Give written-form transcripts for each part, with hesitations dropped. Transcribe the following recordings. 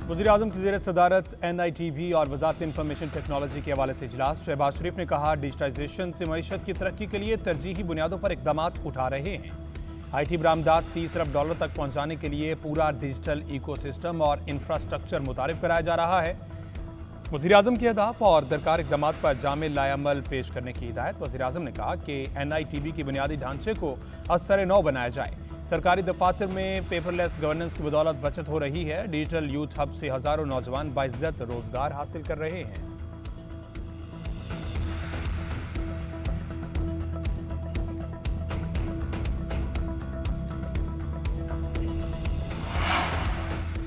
वज़ीर-ए-आज़म की ज़ेर सदारत NITV और वज़ारत इंफॉर्मेशन टेक्नोलॉजी के हवाले से इजलास। शहबाज शरीफ ने कहा, डिजिटाइजेशन से मईशत की तरक्की के लिए तरजीही बुनियादों पर इक़दाम उठा रहे हैं। IT बरामदात $30 अरब तक पहुँचाने के लिए पूरा डिजिटल इकोसिस्टम और इंफ्रास्ट्रक्चर मुतारिफ कराया जा रहा है। वज़ीर-ए-आज़म के अहदाफ और दरकार इक़दामात पर जामिल लाएअमल पेश करने की हिदायत। वज़ीर-ए-आज़म ने कहा कि NITV के बुनियादी ढांचे को असर नौ बनाया जाए। सरकारी दफातर में पेपरलेस गवर्नेंस की बदौलत बचत हो रही है। डिजिटल यूथ हब से हजारों नौजवान बाइज्जत रोजगार हासिल कर रहे हैं।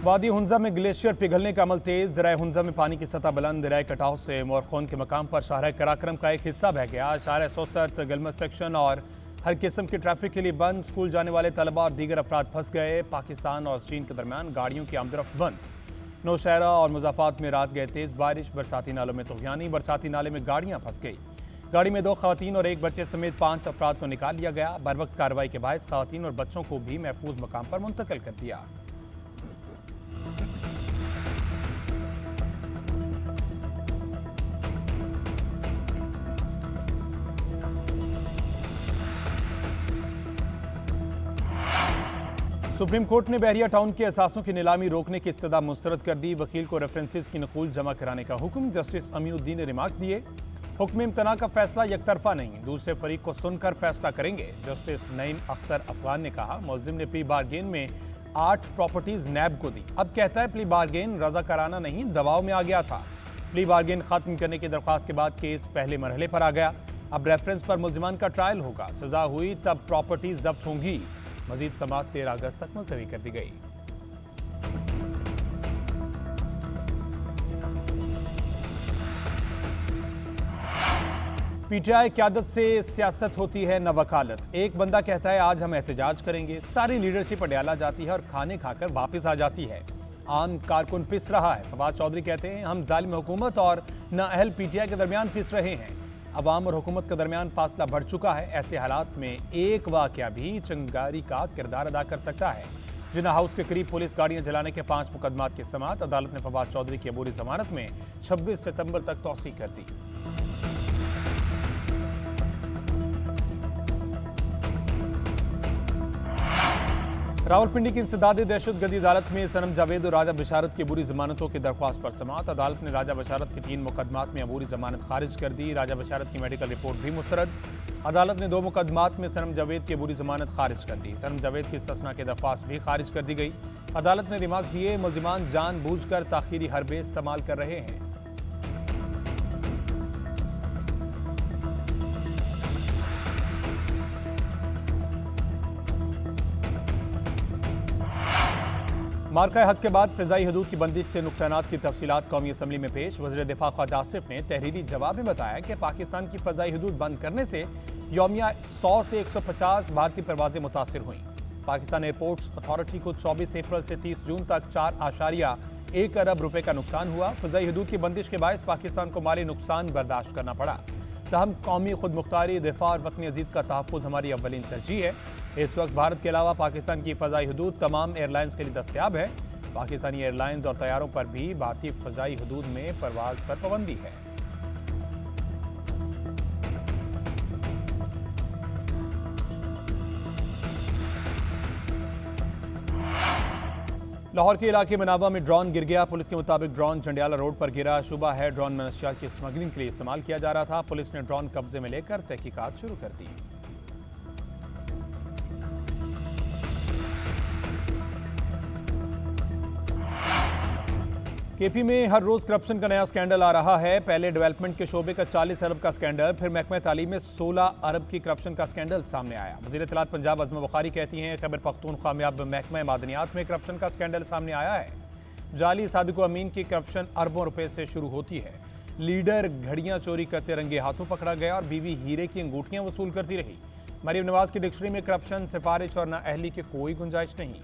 वादी हुंजा में ग्लेशियर पिघलने का अमल तेज। दरिया हुंजा में पानी की सतह बुलंद। दरिया कटाव से मोरखोन के मकाम पर शाहराह कराक्रम का एक हिस्सा बह गया। शाहराह सोसत गलमत सेक्शन और हर किस्म की ट्रैफिक के लिए बंद। स्कूल जाने वाले तलबा और दीगर अफराद फंस गए। पाकिस्तान और चीन के दरमियान गाड़ियों की आमदरफ्त बंद। नौशहरा और मुज़ाफ़ात में रात गए तेज बारिश। बरसाती नालों में तूफ़ानी। बरसाती नाले में गाड़ियां फंस गई। गाड़ी में 2 ख़वातीन और 1 बच्चे समेत 5 अफराद को निकाल लिया गया। बर वक्त कार्रवाई के बायस ख़वातीन और बच्चों को भी महफूज मकाम पर मुंतकिल कर दिया। सुप्रीम कोर्ट ने बहरिया टाउन के असासों की नीलामी रोकने की इस्तदा मुस्तरद कर दी। वकील को रेफरेंसेस की नकूल जमा कराने का हुक्म। जस्टिस अमीनुद्दीन ने रिमार्क दिए, हुक्म इम्तना का फैसला यकतरफा नहीं, दूसरे फरीक को सुनकर फैसला करेंगे। जस्टिस नईम अख्तर अफगान ने कहा, मुलजिम ने प्ली बारगेन में 8 प्रॉपर्टीज नैब को दी। अब कहता है प्ली बारगेन रजाकाराना नहीं, दबाव में आ गया था। प्ली बारगेन खत्म करने की दरख्वास्त के बाद केस पहले मरहले पर आ गया। अब रेफरेंस पर मुलजिमान का ट्रायल होगा। सजा हुई तब प्रॉपर्टीज जब्त होंगी। मजीद समाअत 13 अगस्त तक मुलतवी कर दी गई। PTI क़यादत से सियासत होती है न वकालत। एक बंदा कहता है आज हम एहतजाज करेंगे, सारी लीडरशिप अडयाला जाती है और खाने खाकर वापस आ जाती है। आम कारकुन पिस रहा है। फवाद चौधरी कहते हैं, हम जालिम हुकूमत और नाअहल PTI के दरमियान पिस रहे हैं। अवाम और हुकूमत के दरमियान फासला बढ़ चुका है। ऐसे हालात में एक वाकया भी चिंगारी का किरदार अदा कर सकता है। जिन्ना हाउस के करीब पुलिस गाड़ियां जलाने के 5 मुकदमात की समाअत। अदालत ने फवाद चौधरी की अबूरी जमानत में 26 सितंबर तक तौसीक कर दी। रावलपिंडी की इंसदादी दहशतगर्दी अदालत में सनम जावेद और राजा बशारत की अबूरी जमानतों की दरख्वास्त पर समाअत। अदालत ने राजा बशारत की 3 मुकदमात में अबूरी जमानत खारिज कर दी। राजा बशारत की मेडिकल रिपोर्ट भी मुस्तरद। अदालत ने 2 मुकदमात में सनम जावेद की अबूरी जमानत खारिज कर दी। सनम जावेद की इस्तिस्ना की दरख्वास्त भी खारिज कर दी गई। अदालत ने रिमार्क दिए, मुलजिमान जानबूझकर ताखीरी हरबे इस्तेमाल कर रहे हैं। मार्का हक के बाद फ़िज़ाई हदूद की बंदिश से नुकसानात की तफसीलात कौमी असम्बली में पेश। वज़ीर दिफा ख्वाजा आसिफ ने तहरीरी जवाब में बताया कि पाकिस्तान की फ़िज़ाई हदूद बंद करने से यौमिया 100 से 150 भारतीय परवाजें मुतासिर हुई। पाकिस्तान एयरपोर्ट्स अथॉरिटी को 24 अप्रैल से 30 जून तक 4.1 अरब रुपए का नुकसान हुआ। फ़िज़ाई हदूद की बंदिश के बायस पाकिस्तान को माली नुकसान बर्दाश्त करना पड़ा। तहम कौमी खुद मुख्तारी, दिफा और वतन अजीज़ का तहफ़्फ़ुज़ हमारी अव्वलीन तरजीह है। इस वक्त भारत के अलावा पाकिस्तान की फ़िज़ाई हदूद तमाम एयरलाइंस के लिए दस्तयाब है। पाकिस्तानी एयरलाइंस और तैयारों पर भी भारतीय फ़िज़ाई हदूद में परवाज पर पाबंदी है। लाहौर के इलाके मनावा में ड्रोन गिर गया। पुलिस के मुताबिक ड्रोन जंडियाला रोड पर गिरा। शुबा है ड्रोन मनशियात की स्मगलिंग के लिए इस्तेमाल किया जा रहा था। पुलिस ने ड्रोन कब्जे में लेकर तहकीकात शुरू कर दी। KP में हर रोज करप्शन का नया स्कैंडल आ रहा है। पहले डेवलपमेंट के शोबे का 40 अरब का स्कैंडल, फिर महकमा तालीम में 16 अरब की करप्शन का स्कैंडल सामने आया। वज़ीर इत्तलात पंजाब अज़मा बुखारी कहती हैं, खैबर पख्तूनख्वा में अब महकमा मादनियात में करप्शन का स्कैंडल सामने आया है। जाली सादिक अमीन की करप्शन अरबों रुपए से शुरू होती है। लीडर घड़ियां चोरी करते रंगे हाथों पकड़ा गया और बीवी हीरे की अंगूठियां वसूल करती रही। मरीम नवाज की डिक्शनरी में करप्शन, सिफारिश और नाअहली की कोई गुंजाइश नहीं।